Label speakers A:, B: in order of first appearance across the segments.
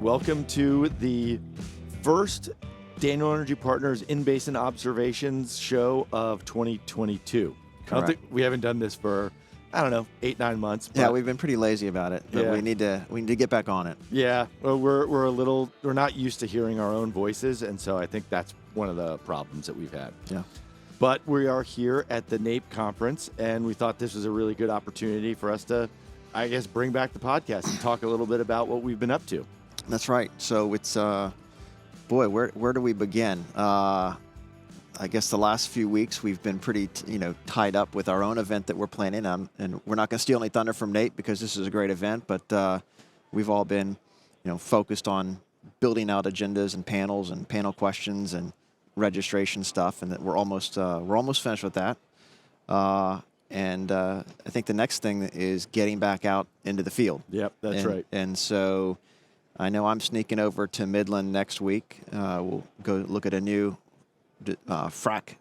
A: Welcome to the first Daniel Energy Partners in-basin observations show of 2022. I don't think we haven't done this for, 8-9 months.
B: Yeah, we've been pretty lazy about it, but we need to get back on it.
A: Yeah, well, we're not used to hearing our own voices, and so I think that's one of the problems that we've had.
B: Yeah.
A: But we are here at the NAPE conference, and we thought this was a really good opportunity for us to, bring back the podcast and talk a little bit about what we've been up to.
B: That's right. So it's, where do we begin? I guess the last few weeks we've been pretty, tied up with our own event that we're planning on, and we're not going to steal any thunder from NAPE because this is a great event, but we've all been, focused on building out agendas and panel questions and registration stuff, and that we're almost finished with that. And I think the next thing is getting back out into the field.
A: Yep, that's right.
B: And so I know I'm sneaking over to Midland next week. We'll go look at a new frac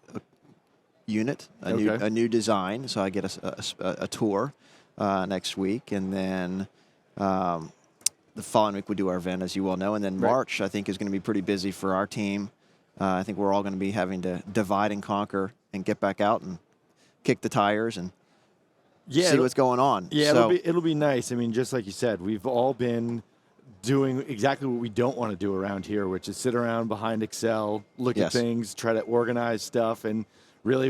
B: unit, a new design. So I get a tour next week, and then the following week we do our event, as you well know, and then March I think is going to be pretty busy for our team. I think we're all going to be having to divide and conquer and get back out and kick the tires and see what's going on.
A: Yeah, so it'll be nice. I mean, just like you said, we've all been doing exactly what we don't want to do around here, which is sit around behind Excel, look at things, try to organize stuff, and really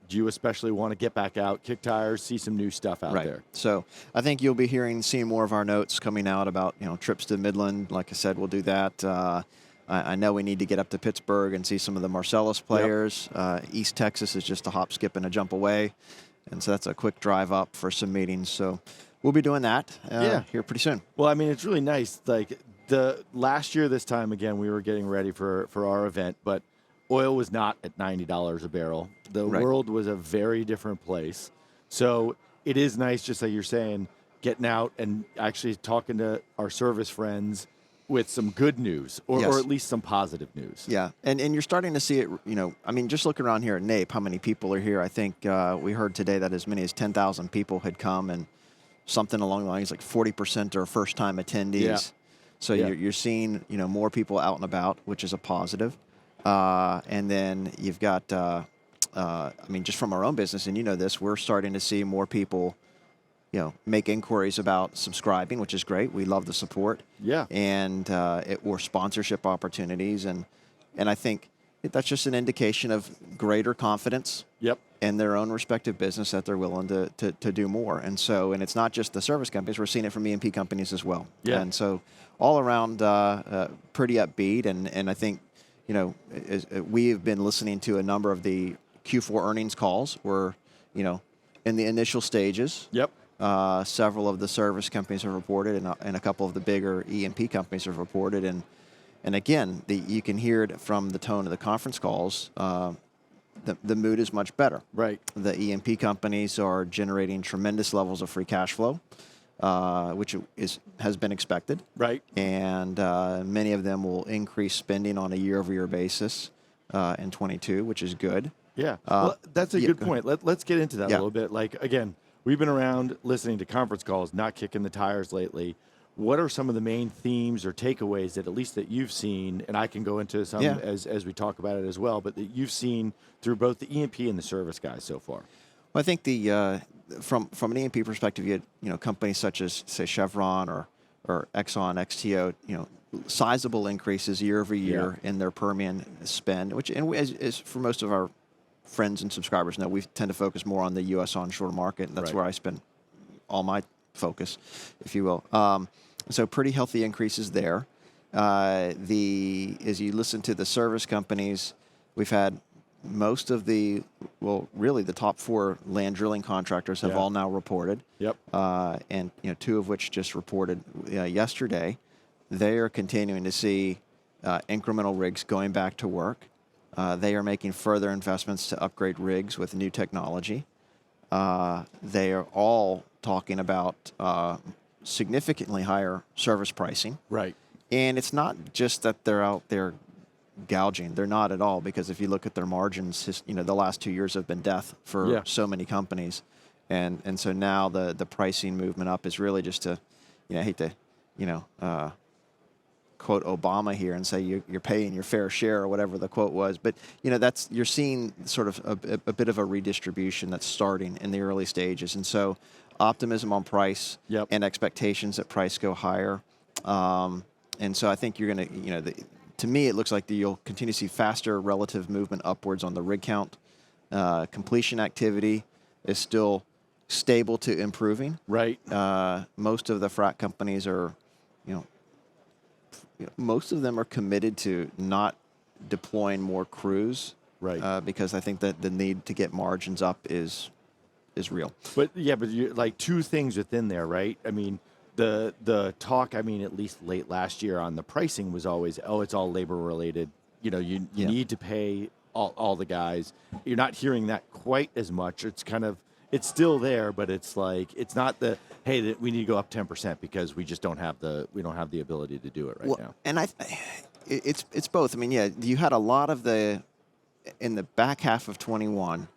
A: you especially want to get back out, kick tires, see some new stuff out there.
B: So I think you'll be seeing more of our notes coming out about trips to Midland. Like I said, we'll do that. I know we need to get up to Pittsburgh and see some of the Marcellus players. East Texas is just a hop, skip, and a jump away, and so that's a quick drive up for some meetings. So we'll be doing that here pretty soon.
A: Well, I mean, it's really nice. Like the last year, this time again, we were getting ready for our event, but oil was not at $90 a barrel. The world was a very different place. So it is nice, just like you're saying, getting out and actually talking to our service friends with some good news or at least some positive news.
B: Yeah, and you're starting to see it, just looking around here at NAPE, how many people are here. I think we heard today that as many as 10,000 people had come, and something along the lines like 40% are first-time attendees. Yeah. So you're seeing, more people out and about, which is a positive. And then you've got, just from our own business, and this, we're starting to see more people make inquiries about subscribing, which is great. We love the support.
A: Yeah.
B: And or sponsorship opportunities. And I think that's just an indication of greater confidence in their own respective business that they're willing to do more. And it's not just the service companies. We're seeing it from E&P companies as well.
A: Yeah.
B: And so all around pretty upbeat. And I think, we have been listening to a number of the Q4 earnings calls. We're, in the initial stages.
A: Yep.
B: Several of the service companies have reported, and a couple of the bigger E&P companies have reported. And again, you can hear it from the tone of the conference calls. The mood is much better.
A: Right.
B: The E&P companies are generating tremendous levels of free cash flow, which has been expected.
A: Right.
B: And many of them will increase spending on a year-over-year basis in 22, which is good.
A: Yeah. Well, that's a good point. Let's get into that a little bit. Like, again, we've been around listening to conference calls, not kicking the tires lately. What are some of the main themes or takeaways that at least that you've seen, and I can go into some as we talk about it as well, but that you've seen through both the E&P and the service guys so far?
B: Well, I think from an E&P perspective, you had companies such as, say, Chevron or Exxon, XTO, sizable increases year over year in their Permian spend, which is for most of our friends and subscribers know, we tend to focus more on the U.S. onshore market, and that's where I spend all my focus, if you will. So pretty healthy increases there. As you listen to the service companies, we've had most of the top 4 land drilling contractors have all now reported.
A: Yep.
B: And 2 of which just reported yesterday. They are continuing to see incremental rigs going back to work. They are making further investments to upgrade rigs with new technology. They are all talking about significantly higher service pricing.
A: Right.
B: And it's not just that they're out there gouging. They're not at all, because if you look at their margins, the last 2 years have been death for so many companies. And so now the pricing movement up is really just to, I hate to, quote Obama here and say you're paying your fair share or whatever the quote was. But you're seeing sort of a bit of a redistribution that's starting in the early stages, and so optimism on price and expectations that price go higher. And so I think you're going to, to me, it looks like you'll continue to see faster relative movement upwards on the rig count. Completion activity is still stable to improving.
A: Right.
B: Most of the frac companies are, most of them are committed to not deploying more crews.
A: Right.
B: Because I think that the need to get margins up is real.
A: But you like two things within there, right? I mean, the talk, at least late last year on the pricing was always, it's all labor related. You need to pay all the guys. You're not hearing that quite as much. It's kind of, it's still there, but it's like, it's not that we need to go up 10% because we just don't have the ability to do it now.
B: And it's both. You had a lot of in the back half of 21,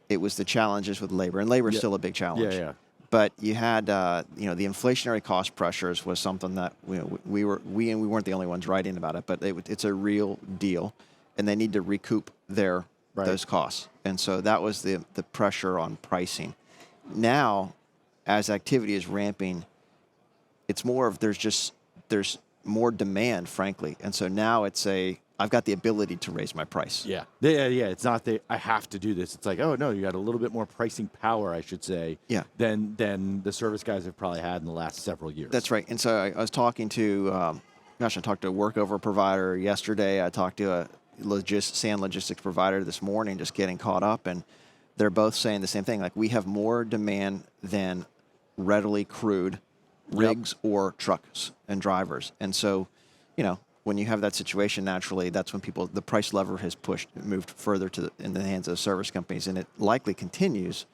B: it was the challenges with labor, and labor is still a big challenge.
A: Yeah.
B: But you had, the inflationary cost pressures was something that we weren't the only ones writing about it, but it's a real deal, and they need to recoup those costs. And so that was the pressure on pricing. Now, as activity is ramping, it's more of there's more demand, frankly, and so now it's I've got the ability to raise my price.
A: Yeah. It's not that I have to do this. It's like, oh no, you got a little bit more pricing power, I should say.
B: Yeah.
A: Than the service guys have probably had in the last several years.
B: That's right. And so I was talking to, I talked to a workover provider yesterday. I talked to a sand logistics provider this morning, just getting caught up, and they're both saying the same thing. Like, we have more demand than readily crewed rigs or trucks and drivers. And so, when you have that situation, naturally, that's when the price lever has moved further in the hands of service companies, and it likely continues,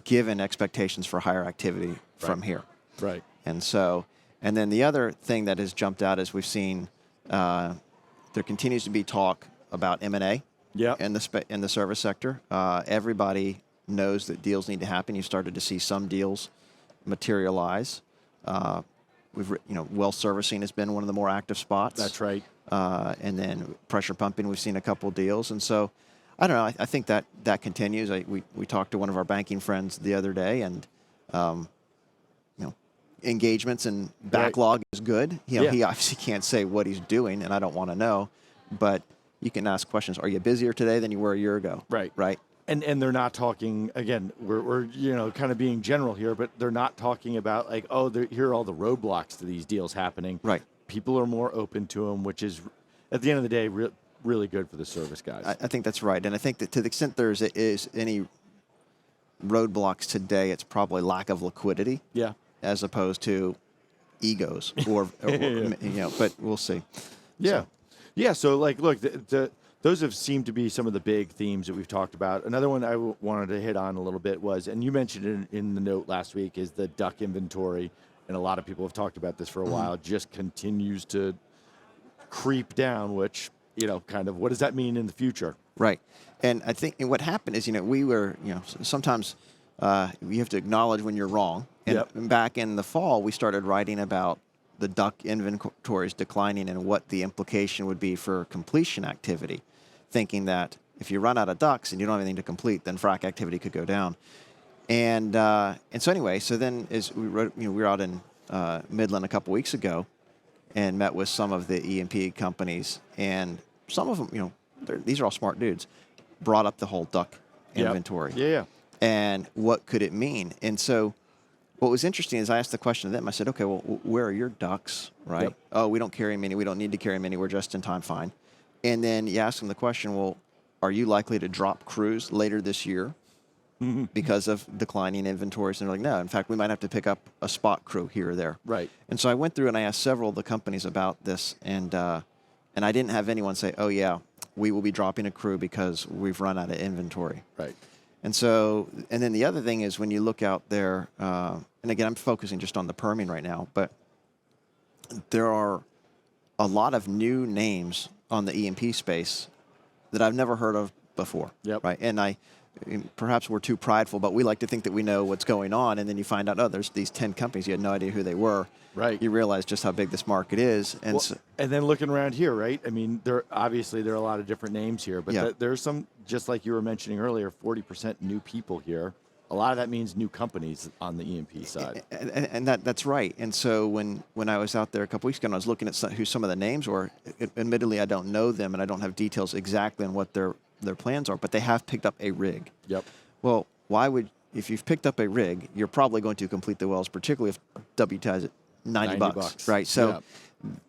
B: given expectations for higher activity from here.
A: Right.
B: And so, and then the other thing that has jumped out is we've seen there continues to be talk about M&A. In the service sector. Everybody knows that deals need to happen. You've started to see some deals materialize. Well servicing has been one of the more active spots.
A: That's right.
B: And then pressure pumping, we've seen a couple deals. And so, I don't know, I think that continues. We talked to one of our banking friends the other day, and, engagements and backlog is good. He obviously can't say what he's doing, and I don't want to know, but you can ask questions. Are you busier today than you were a year ago?
A: Right.
B: Right.
A: And they're not talking, again, we're kind of being general here, but they're not talking about like, here are all the roadblocks to these deals happening.
B: Right.
A: People are more open to them, which is, at the end of the day, really good for the service guys.
B: I think that's right. And I think that to the extent there is any roadblocks today, it's probably lack of liquidity.
A: Yeah.
B: As opposed to egos or but we'll see.
A: Yeah. So like, look, those have seemed to be some of the big themes that we've talked about. Another one I wanted to hit on a little bit was, and you mentioned it in the note last week, is the DUC inventory. And a lot of people have talked about this for a while, just continues to creep down, which, kind of, what does that mean in the future?
B: Right. And I think what happened is, we were, sometimes you have to acknowledge when you're wrong. And back in the fall, we started writing about the DUC inventories declining and what the implication would be for completion activity, thinking that if you run out of DUCs and you don't have anything to complete, then frac activity could go down. And so anyway, then as we wrote, we were out in Midland a couple weeks ago and met with some of the E&P companies, and some of them, these are all smart dudes, brought up the whole DUC inventory.
A: Yeah.
B: And what could it mean? And so what was interesting is I asked the question to them. I said, okay, well, where are your DUCs, right?
A: Yep.
B: Oh, we don't carry many. We don't need to carry many. We're just in time fine. And then you ask them the question, well, are you likely to drop crews later this year because of declining inventories? And they're like, no. In fact, we might have to pick up a spot crew here or there.
A: Right.
B: And so I went through and I asked several of the companies about this, and I didn't have anyone say, oh, yeah, we will be dropping a crew because we've run out of inventory.
A: Right.
B: And so, and then the other thing is when you look out there, and again, I'm focusing just on the Permian right now, but there are a lot of new names on the E&P space that I've never heard of before.
A: Yep.
B: Right. And perhaps we're too prideful, but we like to think that we know what's going on, and then you find out, oh, there's these 10 companies, you had no idea who they were.
A: Right.
B: You realize just how big this market is. And
A: well, and then looking around here, right? I mean, there are a lot of different names here, but there's some, just like you were mentioning earlier, 40% new people here. A lot of that means new companies on the E&P side.
B: And that's right. And so when I was out there a couple weeks ago and I was looking at who some of the names were, admittedly, I don't know them and I don't have details exactly on what their plans are, but they have picked up a rig.
A: Yep.
B: Well, if you've picked up a rig, you're probably going to complete the wells, particularly if WTI is at $90, right? So,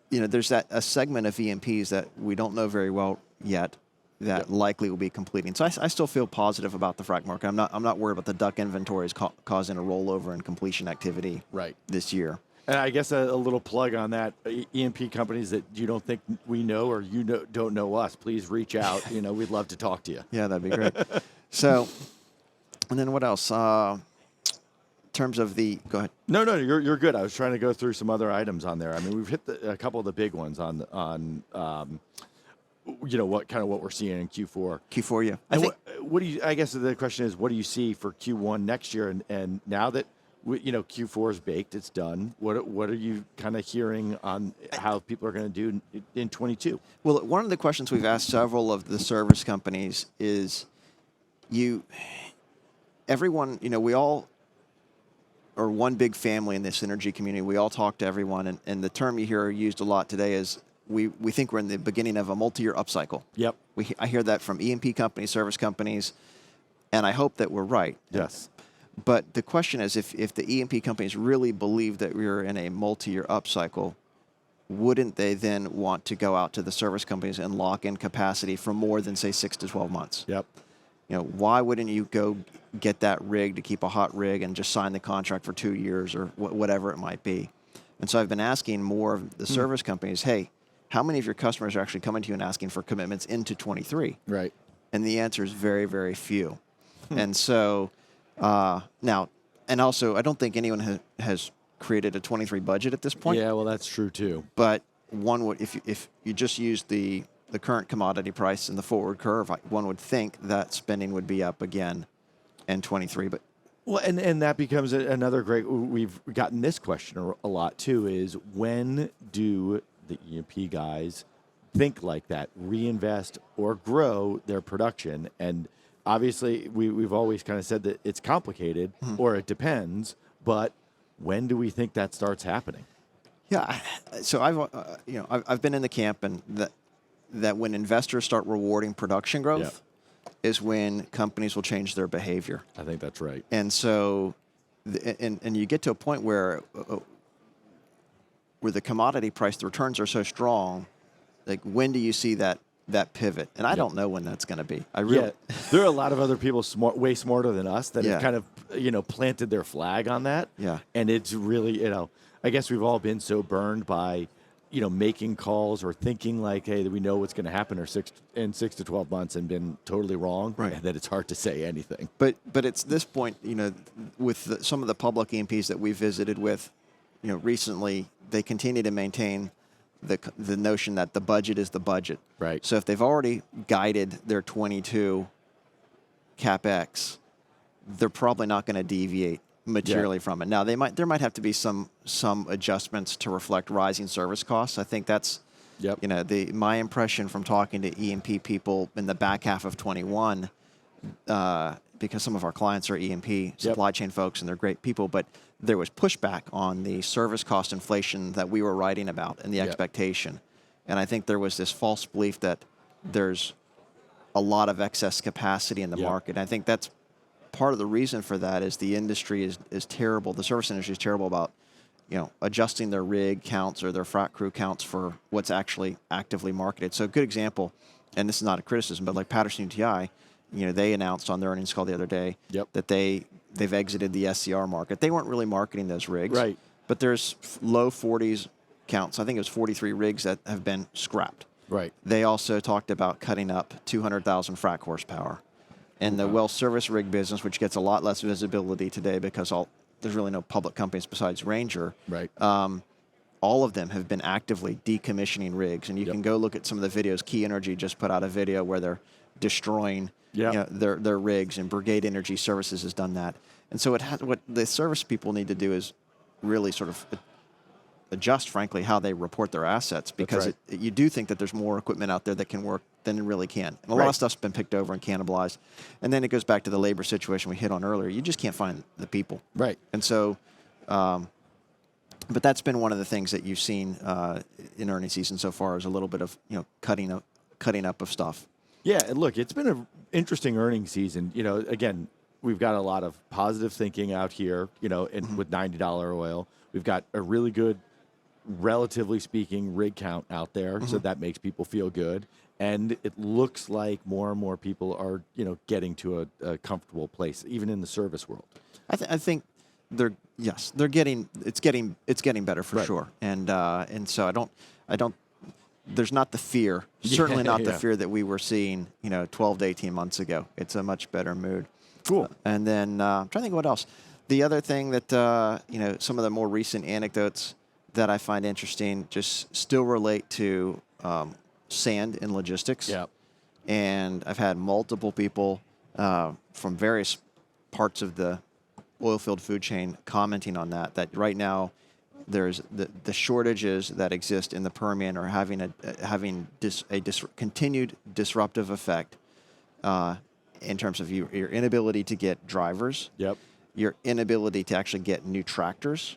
B: there's a segment of E&Ps that we don't know very well yet that likely will be completing. So I still feel positive about the frac market. I'm not worried about the DUC inventories causing a rollover in completion activity this year.
A: And I guess a little plug on that, E&P companies that you don't think we know or don't know us, please reach out. We'd love to talk to you.
B: Yeah, that'd be great. So, and then what else? In terms of go ahead.
A: No, you're good. I was trying to go through some other items on there. I mean, we've hit a couple of the big ones on what we're seeing in Q4.
B: Q4, yeah.
A: I guess the question is, what do you see for Q1 next year? And now that Q4 is baked, it's done. What are you kind of hearing on how people are going to do in 22?
B: Well, one of the questions we've asked several of the service companies is, everyone, we all are one big family in this energy community. We all talk to everyone, and the term you hear used a lot today is we think we're in the beginning of a multi-year upcycle.
A: Yep.
B: I hear that from E&P companies, service companies, and I hope that we're right.
A: Yes.
B: But the question is, if the E&P companies really believe that we're in a multi-year upcycle, wouldn't they then want to go out to the service companies and lock in capacity for more than, say, 6 to 12 months?
A: Yep.
B: Why wouldn't you go get that rig to keep a hot rig and just sign the contract for 2 years or whatever it might be? And so I've been asking more of the service companies, hey, how many of your customers are actually coming to you and asking for commitments into 23?
A: Right.
B: And the answer is very, very few. And so now, and also, I don't think anyone has created a 23 budget at this point.
A: Yeah, well, that's true too.
B: But one would, if you just use the current commodity price and the forward curve, one would think that spending would be up again in 23. But
A: well, and that becomes another great. We've gotten this question a lot too. Is when do the E&P guys think like that, reinvest or grow their production? And obviously, we've always kind of said that it's complicated or it depends. But when do we think that starts happening?
B: Yeah, so I've been in the camp and that when investors start rewarding production growth is when companies will change their behavior.
A: I think that's right.
B: And so, and you get to a point where the commodity price, the returns are so strong, like when do you see that pivot? And I don't know when that's going to be.
A: There are a lot of other people way smarter than us that have kind of planted their flag on that.
B: Yeah.
A: And it's really, I guess we've all been so burned by, making calls or thinking like, hey, we know what's going to happen in 6 to 12 months and been totally wrong,
B: right?
A: And that it's hard to say anything.
B: But it's this point, with some of the public E&Ps that we visited with, recently, they continue to maintain the notion that the budget is the budget.
A: Right.
B: So if they've already guided their 22 CapEx, they're probably not going to deviate materially from it. Now there might have to be some adjustments to reflect rising service costs. I think that's my impression from talking to E&P people in the back half of 21, because some of our clients are E&P supply chain folks and they're great people, but there was pushback on the service cost inflation that we were writing about and the expectation. And I think there was this false belief that there's a lot of excess capacity in the market. And I think that's part of the reason for that is the industry is terrible. The service industry is terrible about, adjusting their rig counts or their frac crew counts for what's actually actively marketed. So a good example, and this is not a criticism, but like Patterson-UTI, they announced on their earnings call the other day that they've exited the SCR market. They weren't really marketing those rigs.
A: Right.
B: But there's low 40s counts. I think it was 43 rigs that have been scrapped.
A: Right.
B: They also talked about cutting up 200,000 frac horsepower. And the well service rig business, which gets a lot less visibility today because there's really no public companies besides Ranger.
A: Right.
B: All of them have been actively decommissioning rigs. And you can go look at some of the videos. Key Energy just put out a video where they're destroying
A: Yep.
B: their rigs, and Brigade Energy Services has done that. And so what the service people need to do is really sort of adjust, frankly, how they report their assets, because
A: right.
B: you do think that there's more equipment out there that can work than it really can. And a lot of stuff's been picked over and cannibalized. And then it goes back to the labor situation we hit on earlier. You just can't find the people.
A: Right.
B: And so, but that's been one of the things that you've seen in earnings season so far, is a little bit of cutting up of stuff.
A: Yeah, and look, it's been an interesting earnings season. Again, we've got a lot of positive thinking out here. And with $90 oil, we've got a really good, relatively speaking, rig count out there, so that makes people feel good. And it looks like more and more people are, getting to a comfortable place, even in the service world.
B: I think it's getting better for sure. And so I don't. There's not the fear, certainly not the fear that we were seeing, 12 to 18 months ago. It's a much better mood.
A: Cool.
B: And then I'm trying to think of what else. The other thing that some of the more recent anecdotes that I find interesting just still relate to sand and logistics.
A: Yeah.
B: And I've had multiple people from various parts of the oilfield food chain commenting on that right now there's the shortages that exist in the Permian are having a continued disruptive effect in terms of your inability to get drivers, your inability to actually get new tractors.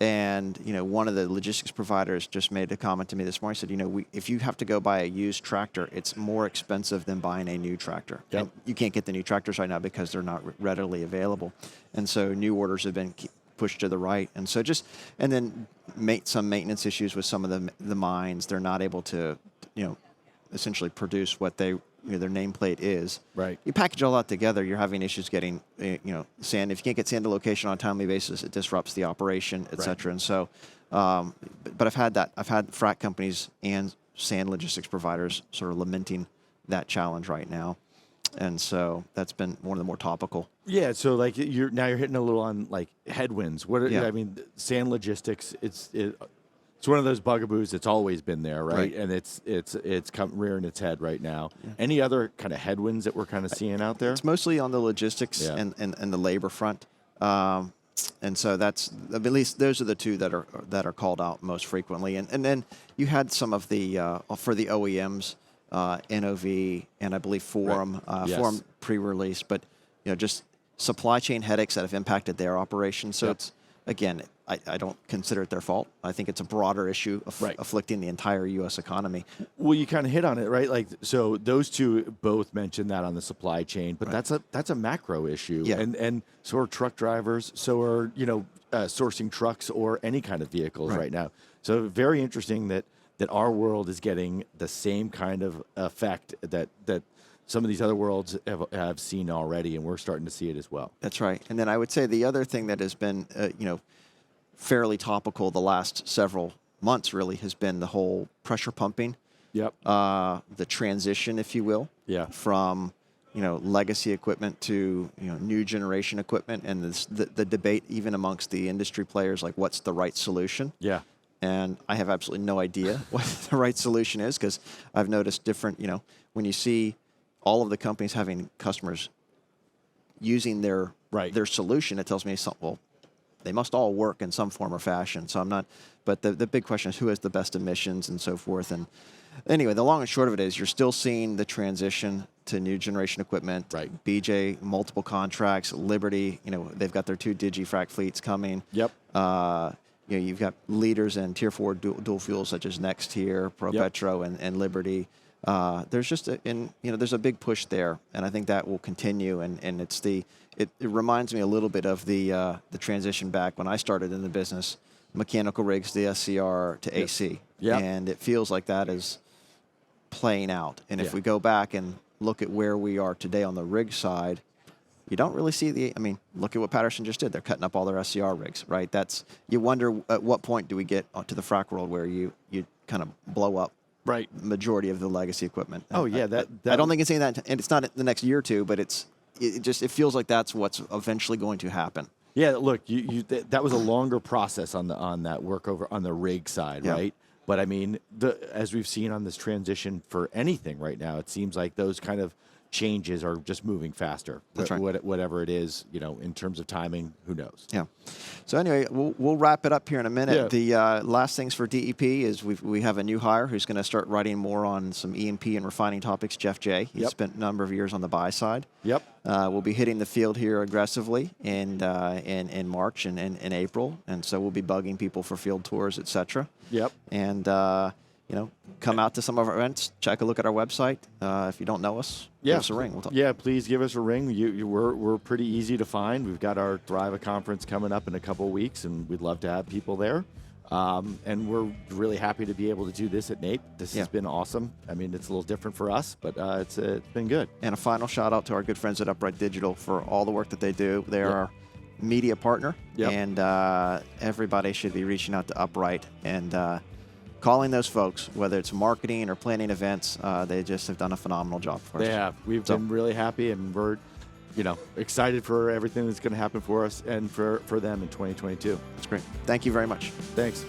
B: And, one of the logistics providers just made a comment to me this morning. He said, if you have to go buy a used tractor, it's more expensive than buying a new tractor.
A: Yep.
B: And you can't get the new tractors right now because they're not readily available. And so new orders have been pushed to the right. And so and then some maintenance issues with some of the mines. They're not able to, essentially produce what their nameplate is.
A: Right.
B: You package all that together, you're having issues getting, sand. If you can't get sand to location on a timely basis, it disrupts the operation, et cetera. And so, but I've had that. I've had frac companies and sand logistics providers sort of lamenting that challenge right now. And so that's been one of the more topical.
A: Yeah. So like you're hitting a little on like headwinds. Sand logistics, it's one of those bugaboos that's always been there, right? And it's rearing its head right now. Yeah. Any other kind of headwinds that we're kind of seeing out there?
B: It's mostly on the logistics and the labor front. And so that's at least those are the two that are called out most frequently. And then you had some of the for the OEMs, NOV and I believe Forum Forum pre-release, but just supply chain headaches that have impacted their operations. So it's again, I don't consider it their fault. I think it's a broader issue afflicting the entire U.S. economy.
A: Well, you kind of hit on it, right? Like, so those two both mentioned that on the supply chain, but that's a macro issue.
B: Yeah.
A: And so are truck drivers. So are, sourcing trucks or any kind of vehicles right now. So very interesting that our world is getting the same kind of effect that some of these other worlds have seen already, and we're starting to see it as well.
B: That's right. And then I would say the other thing that has been, fairly topical the last several months really has been the whole pressure pumping.
A: Yep.
B: The transition, if you will.
A: Yeah.
B: From, legacy equipment to, new generation equipment, and the debate even amongst the industry players, like what's the right solution.
A: Yeah.
B: And I have absolutely no idea what the right solution is, because I've noticed different, when you see all of the companies having customers using their solution, it tells me something, they must all work in some form or fashion. So I'm not, but the big question is who has the best emissions and so forth. And anyway, the long and short of it is you're still seeing the transition to new generation equipment.
A: Right.
B: BJ, multiple contracts, Liberty, they've got their 2 digifrac fleets coming.
A: Yep.
B: You've got leaders in Tier 4 dual fuels such as NextTier, ProPetro, and Liberty. There's just there's a big push there, and I think that will continue. And it's it reminds me a little bit of the transition back when I started in the business, mechanical rigs to SCR to AC.
A: Yep.
B: And it feels like that is playing out. And if we go back and look at where we are today on the rig side, you don't really see look at what Patterson just did. They're cutting up all their SCR rigs, right? You wonder at what point do we get to the frac world where you kind of blow up majority of the legacy equipment.
A: Oh, yeah.
B: I don't think it's saying that, and it's not the next year or two, but it feels like that's what's eventually going to happen.
A: Yeah, look, that was a longer process on that work over on the rig side, right? But as we've seen on this transition for anything right now, it seems like those kind of changes are just moving faster.
B: That's right.
A: Whatever it is, in terms of timing, who knows?
B: Yeah. So anyway, we'll wrap it up here in a minute.
A: Yeah.
B: The last things for DEP is we have a new hire who's going to start writing more on some E&P and refining topics, Jeff J. He's spent a number of years on the buy side.
A: Yep.
B: We'll be hitting the field here aggressively in March and in April, and so we'll be bugging people for field tours, et cetera.
A: Yep.
B: And come out to some of our events. Check a look at our website. If you don't know us, give us a ring. We'll talk.
A: Yeah, please give us a ring. We're pretty easy to find. We've got our Thrive conference coming up in a couple of weeks, and we'd love to have people there. And we're really happy to be able to do this at NAPE. This has been awesome. I mean, it's a little different for us, but it's been good.
B: And a final shout out to our good friends at Upright Digital for all the work that they do. They are our media partner, and everybody should be reaching out to Upright and calling those folks, whether it's marketing or planning events. They just have done a phenomenal job for us.
A: They have. We've been really happy, and we're excited for everything that's going to happen for us and for them in 2022.
B: That's great. Thank you very much.
A: Thanks.